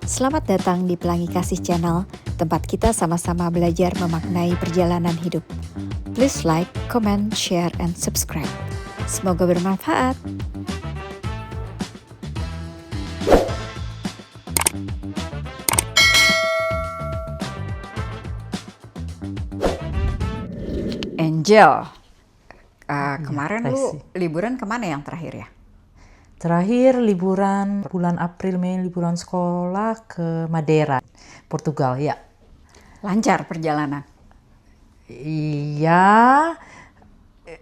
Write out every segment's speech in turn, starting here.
Selamat datang di Pelangi Kasih Channel, tempat kita sama-sama belajar memaknai perjalanan hidup. Please like, comment, share, and subscribe. Semoga bermanfaat. Angel, kemarin lu liburan kemana yang terakhir ya? Terakhir liburan bulan April, Mei, liburan sekolah ke Madeira, Portugal, ya. Lancar perjalanan? Iya,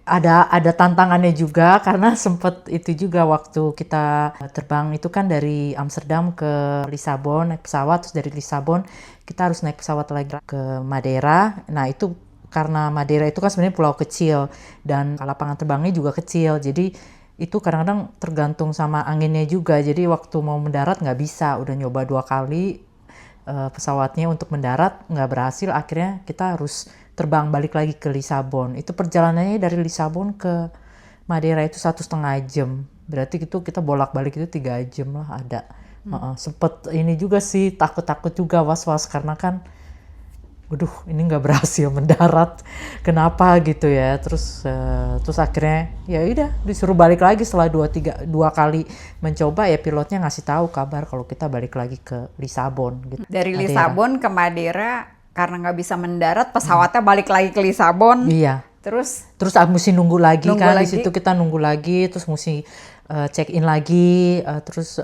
ada tantangannya juga karena sempet itu juga waktu kita terbang itu kan dari Amsterdam ke Lisabon, naik pesawat, terus dari Lisabon kita harus naik pesawat lagi ke Madeira. Nah itu karena Madeira itu kan sebenarnya pulau kecil dan lapangan terbangnya juga kecil, jadi itu kadang-kadang tergantung sama anginnya juga. Jadi waktu mau mendarat nggak bisa, udah nyoba 2 kali pesawatnya untuk mendarat nggak berhasil, akhirnya kita harus terbang balik lagi ke Lisabon. Itu perjalanannya dari Lisabon ke Madeira itu 1,5 jam, berarti itu kita bolak-balik itu 3 jam lah ada. Sempet ini juga sih, takut-takut juga, was-was karena kan waduh ini nggak berhasil mendarat, kenapa gitu ya. Terus akhirnya ya udah disuruh balik lagi setelah 2 kali mencoba, ya pilotnya ngasih tahu kabar kalau kita balik lagi ke Lisabon gitu. Dari Lisabon ke Madeira karena nggak bisa mendarat, pesawatnya balik lagi ke Lisabon. Iya. Terus mesti nunggu lagi kan. Di situ kita nunggu lagi, terus mesti check in lagi, terus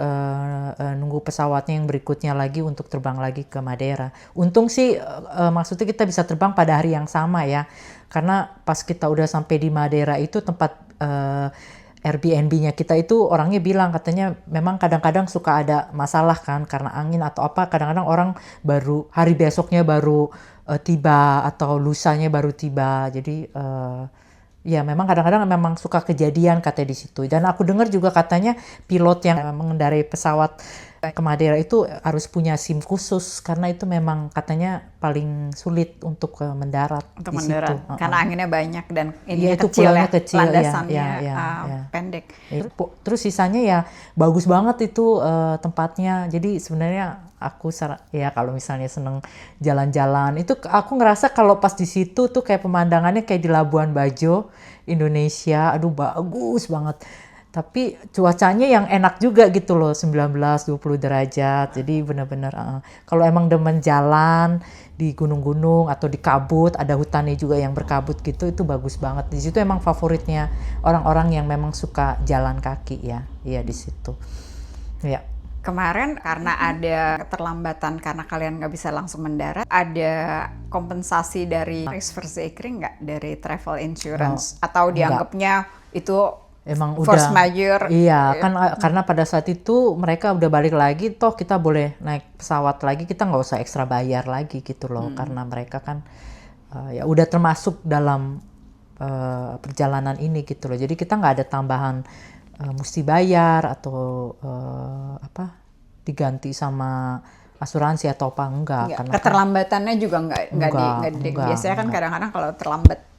nunggu pesawatnya yang berikutnya lagi untuk terbang lagi ke Madeira. Untung sih maksudnya kita bisa terbang pada hari yang sama ya, karena pas kita udah sampai di Madeira itu tempat Airbnb-nya kita itu orangnya bilang katanya memang kadang-kadang suka ada masalah kan karena angin atau apa, kadang-kadang orang baru hari besoknya baru tiba atau lusanya baru tiba. Jadi ya memang kadang-kadang memang suka kejadian katanya di situ. Dan aku dengar juga katanya pilot yang mengendarai pesawat ke Madeira itu harus punya SIM khusus karena itu memang katanya paling sulit untuk mendarat untuk di mendarat situ. Karena anginnya banyak dan ini itu kecil ya, kecil, landasannya pendek. Terus sisanya ya bagus banget itu tempatnya. Jadi sebenarnya aku ya kalau misalnya seneng jalan-jalan itu, aku ngerasa kalau pas di situ tuh kayak pemandangannya kayak di Labuan Bajo, Indonesia. Aduh bagus banget. Tapi cuacanya yang enak juga gitu loh, 19-20 derajat. Jadi benar-benar kalau emang demen jalan di gunung-gunung atau di kabut, ada hutannya juga yang berkabut gitu, itu bagus banget. Di situ emang favoritnya orang-orang yang memang suka jalan kaki ya. Iya di situ. Ya. Kemarin karena ada keterlambatan karena kalian nggak bisa langsung mendarat, ada kompensasi dari risk versi nggak dari travel insurance? Atau dianggapnya itu emang force udah majeure? Iya kan, karena pada saat itu mereka udah balik lagi, toh kita boleh naik pesawat lagi, kita nggak usah ekstra bayar lagi gitu loh. Karena mereka kan ya udah termasuk dalam perjalanan ini gitu loh. Jadi kita nggak ada tambahan mesti bayar atau diganti sama asuransi atau apa, enggak. Karena keterlambatannya juga enggak. Biasanya kan kadang-kadang kalau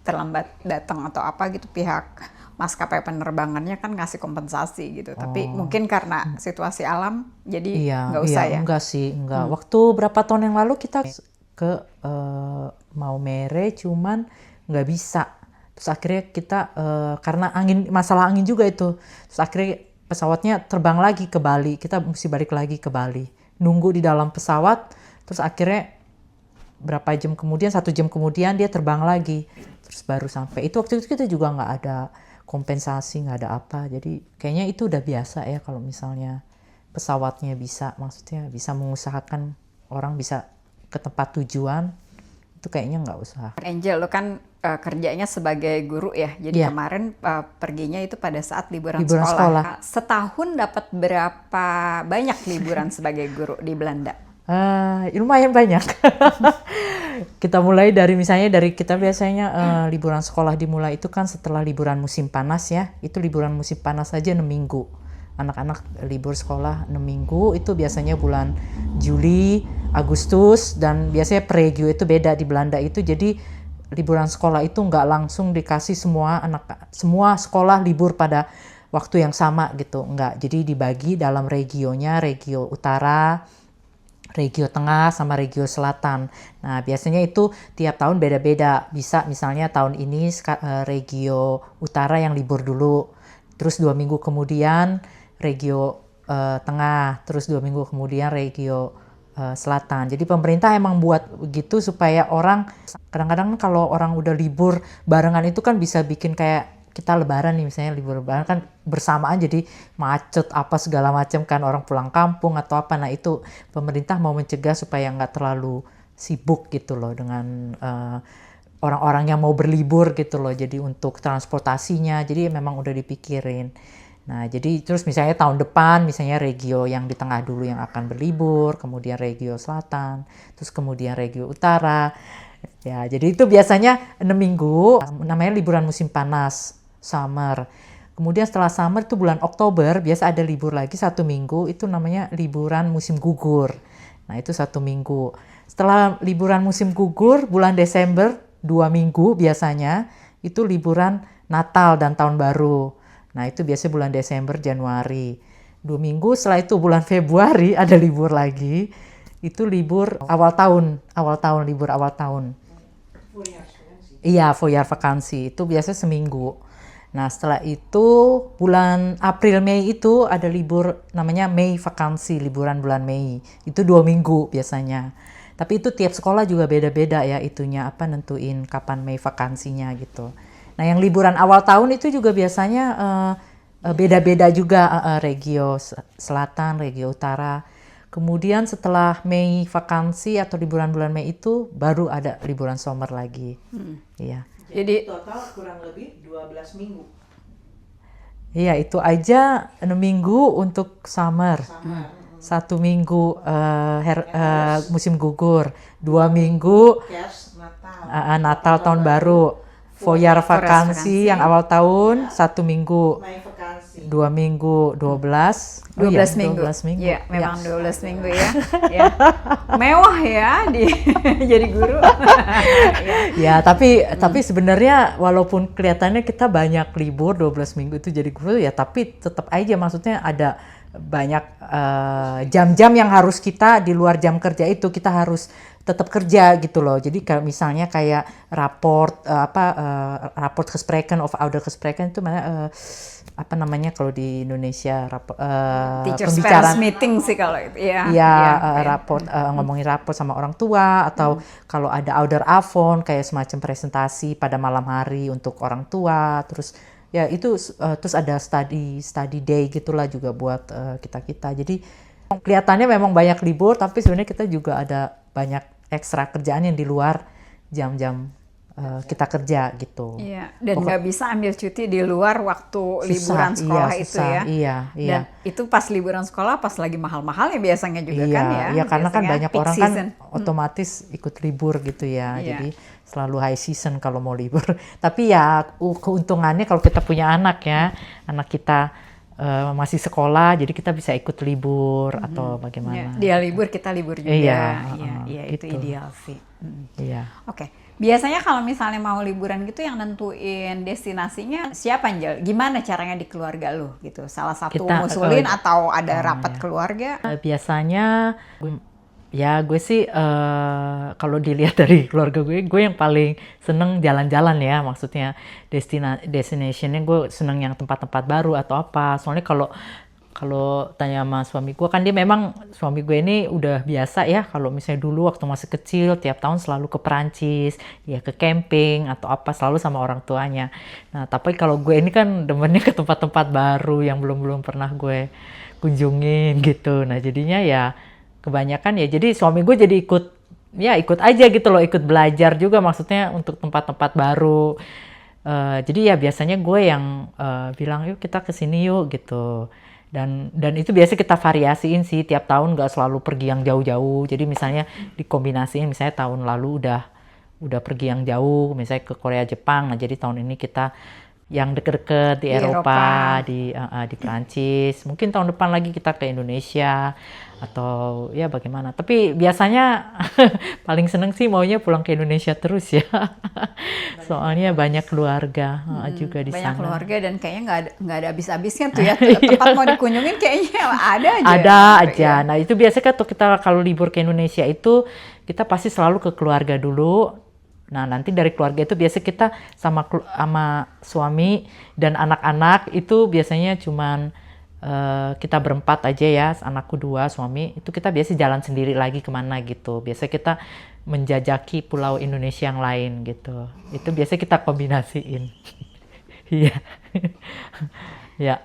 terlambat datang atau apa gitu, pihak maskapai penerbangannya kan ngasih kompensasi gitu. Tapi mungkin karena situasi alam jadi nggak usah ya? Enggak sih, enggak. Waktu berapa tahun yang lalu kita ke Maumere, cuman nggak bisa. Terus akhirnya kita karena masalah angin juga itu, terus akhirnya pesawatnya terbang lagi ke Bali. Kita mesti balik lagi ke Bali, nunggu di dalam pesawat. Terus akhirnya berapa jam kemudian, 1 jam kemudian dia terbang lagi, terus baru sampai. Itu waktu itu kita juga nggak ada kompensasi, nggak ada apa. Jadi kayaknya itu udah biasa ya kalau misalnya pesawatnya maksudnya bisa mengusahakan orang bisa ke tempat tujuan, itu kayaknya nggak usah. Angel, lo kan kerjanya sebagai guru ya, jadi kemarin perginya itu pada saat liburan sekolah. Setahun dapat berapa banyak liburan sebagai guru di Belanda? Lumayan banyak. Kita mulai dari kita biasanya liburan sekolah dimulai itu kan setelah liburan musim panas ya. Itu liburan musim panas aja 6 minggu. Anak-anak libur sekolah 6 minggu, itu biasanya bulan Juli, Agustus, dan biasanya Pregio itu beda di Belanda itu. Jadi liburan sekolah itu nggak langsung dikasih semua sekolah libur pada waktu yang sama gitu, enggak. Jadi dibagi dalam regionnya, regio utara, regio tengah, sama regio selatan. Nah, biasanya itu tiap tahun beda-beda. Bisa misalnya tahun ini regio utara yang libur dulu, terus 2 minggu kemudian regio tengah, terus 2 minggu kemudian regio selatan. Jadi pemerintah emang buat begitu supaya orang, kadang-kadang kalau orang udah libur barengan itu kan bisa bikin kayak kita lebaran nih, misalnya libur lebaran kan bersamaan, jadi macet apa segala macam kan, orang pulang kampung atau apa. Nah itu pemerintah mau mencegah supaya nggak terlalu sibuk gitu loh dengan orang-orang yang mau berlibur gitu loh. Jadi untuk transportasinya, jadi memang udah dipikirin. Nah jadi terus misalnya tahun depan misalnya regio yang di tengah dulu yang akan berlibur, kemudian regio selatan, terus kemudian regio utara. Ya jadi itu biasanya 6 minggu, namanya liburan musim panas, summer. Kemudian setelah summer itu bulan Oktober biasa ada libur lagi 1 minggu, itu namanya liburan musim gugur. Nah itu 1 minggu. Setelah liburan musim gugur bulan Desember 2 minggu biasanya itu liburan Natal dan Tahun Baru. Nah itu biasanya bulan Desember, Januari. 2 minggu setelah itu bulan Februari ada libur lagi. Itu libur awal tahun, libur awal tahun. Iya, foyer vakansi. Itu biasanya seminggu. Nah setelah itu bulan April, Mei itu ada libur namanya Mei vakansi, liburan bulan Mei. Itu 2 minggu biasanya. Tapi itu tiap sekolah juga beda-beda ya itunya, apa nentuin kapan Mei vakansinya gitu. Nah yang liburan awal tahun itu juga biasanya beda-beda juga, regio selatan, regio utara. Kemudian setelah Mei vakansi atau liburan bulan Mei itu baru ada liburan summer lagi. Iya. Jadi total kurang lebih 12 minggu. Iya, itu aja 6 minggu untuk summer. 1 minggu musim gugur, 2 minggu Natal Tahun Baru, foyer vakansi yang awal tahun 1 minggu. 2 minggu 12 minggu. 12 minggu. Ya, memang 12 minggu ya. Ya. Mewah ya jadi guru. Ya, tapi sebenarnya walaupun kelihatannya kita banyak libur 12 minggu itu jadi guru ya, tapi tetap aja maksudnya ada banyak jam-jam yang harus kita di luar jam kerja itu kita harus tetap kerja gitu loh. Jadi kalau misalnya kayak raport gesprekken of oudergesprekken itu mana apa namanya kalau di Indonesia Teachers pembicaraan meeting sih kalau itu ya. Raport ngomongin raport sama orang tua atau kalau ada ouder-avond kayak semacam presentasi pada malam hari untuk orang tua, terus ya itu terus ada study day gitulah juga buat kita. Jadi kelihatannya memang banyak libur tapi sebenarnya kita juga ada banyak ekstra kerjaan yang di luar jam-jam kita kerja gitu. Iya, dan nggak bisa ambil cuti di luar waktu liburan sekolah itu ya. Iya. Dan itu pas liburan sekolah pas lagi mahal-mahalnya biasanya juga kan ya. Iya, karena kan banyak orang season. kan otomatis ikut libur gitu ya. Iya. Jadi selalu high season kalau mau libur. Tapi ya keuntungannya kalau kita punya anak ya, anak kita masih sekolah, jadi kita bisa ikut libur atau bagaimana. Dia libur, kita libur juga. Iya, gitu. itu ideal sih. Iya. Oke. Biasanya kalau misalnya mau liburan gitu yang nentuin destinasinya siapa, Anjel? Gimana caranya di keluarga lu gitu? Salah satu ngusulin atau ada rapat keluarga? Biasanya ya gue sih kalau dilihat dari keluarga gue yang paling seneng jalan-jalan ya, maksudnya destinationnya gue seneng yang tempat-tempat baru atau apa. Soalnya kalau tanya sama suami gue kan dia memang suami gue ini udah biasa ya kalau misalnya dulu waktu masih kecil tiap tahun selalu ke Perancis ya, ke camping atau apa selalu sama orang tuanya. Nah tapi kalau gue ini kan demennya ke tempat-tempat baru yang belum pernah gue kunjungin gitu. Nah jadinya ya kebanyakan ya jadi suami gue jadi ikut aja gitu loh, ikut belajar juga maksudnya untuk tempat-tempat baru. Jadi ya biasanya gue yang bilang yuk kita kesini yuk gitu. Dan itu biasa kita variasiin sih tiap tahun, nggak selalu pergi yang jauh-jauh. Jadi misalnya dikombinasiin, misalnya tahun lalu udah pergi yang jauh, misalnya ke Korea, Jepang. Nah jadi tahun ini kita yang deket-deket di Eropa. Di Perancis. Mungkin tahun depan lagi kita ke Indonesia atau ya bagaimana. Tapi biasanya paling seneng sih maunya pulang ke Indonesia terus ya. Soalnya banyak keluarga juga di Banyak sana. keluarga dan kayaknya nggak ada habis-habisnya tuh ya. Tempat mau dikunjungin kayaknya ada aja. Ada gitu aja. ya. Nah itu biasanya kan kita kalau libur ke Indonesia itu kita pasti selalu ke keluarga dulu. Nah nanti dari keluarga itu biasa kita sama suami dan anak-anak itu biasanya cuman kita berempat aja ya, anakku 2, suami, itu kita biasa jalan sendiri lagi kemana gitu. Biasa kita menjajaki pulau Indonesia yang lain gitu. Itu biasa kita kombinasiin. Iya. Ya.